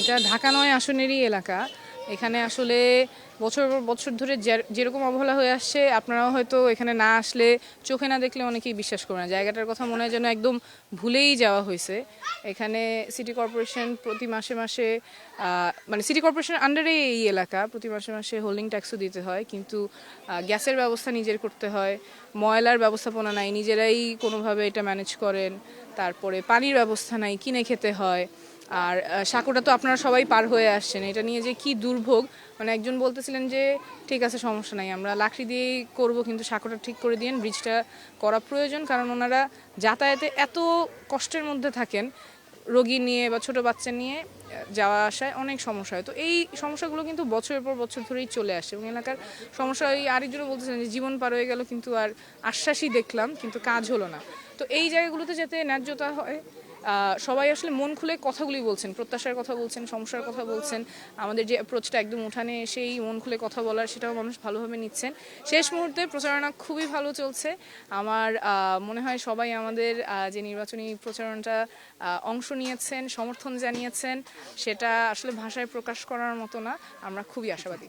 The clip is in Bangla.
এটা ঢাকা ৯ আসনেরই এলাকা। এখানে আসলে বছর পর বছর ধরে যেরকম অবহেলা হয়ে আসছে, আপনারাও হয়তো এখানে না আসলে, চোখে না দেখলে অনেকেই বিশ্বাস করে না। জায়গাটার কথা মনে হয় যেন একদম ভুলেই যাওয়া হয়েছে। এখানে সিটি কর্পোরেশন প্রতি মাসে মাসে মানে সিটি কর্পোরেশন আন্ডারে এই এলাকা, প্রতি মাসে মাসে হোল্ডিং ট্যাক্সও দিতে হয়, কিন্তু গ্যাসের ব্যবস্থা নিজের করতে হয়, ময়লার ব্যবস্থাপনা নাই, নিজেরাই কোনোভাবে এটা ম্যানেজ করেন, তারপরে পানির ব্যবস্থা নাই, কিনে খেতে হয়। আর সাঁকোটা তো আপনারা সবাই পার হয়ে আসছেন, এটা নিয়ে যে কি দুর্ভোগ। মানে একজন বলতেছিলেন যে ঠিক আছে সমস্যা নাই, আমরা লাকড়ি দিয়েই করব, কিন্তু সাঁকোটা ঠিক করে দিন, ব্রিজটা করা প্রয়োজন। কারণ ওনারা যাতায়াতে এত কষ্টের মধ্যে থাকেন, রোগী নিয়ে বা ছোট বাচ্চা নিয়ে যাওয়া আসায় অনেক সমস্যা হয়। তো এই সমস্যাগুলো কিন্তু বছরের পর বছর ধরেই চলে আসে, এবং এলাকার সমস্যা এই আরেকজনও বলতেছেন যে জীবন পার হয়ে গেল, কিন্তু আর আশ্বাসই দেখলাম, কিন্তু কাজ হলো না। তো এই জায়গাগুলোতে যাতে ন্যায্যতা হয়, সবাই আসলে মন খুলে কথাগুলি বলছেন, প্রত্যাশার কথা বলছেন, সমস্যার কথা বলছেন। আমাদের যে অ্যাপ্রোচটা একদম উঠানে এসেই মন খুলে কথা বলার, সেটাও মানুষ ভালোভাবে নিচ্ছেন। শেষ মুহূর্তে প্রচারণা খুবই ভালো চলছে। আমার মনে হয় সবাই আমাদের যে নির্বাচনী প্রচারণাটা অংশ নিয়েছেন, সমর্থন জানিয়েছেন, সেটা আসলে ভাষায় প্রকাশ করার মতো না। আমরা খুবই আশাবাদী।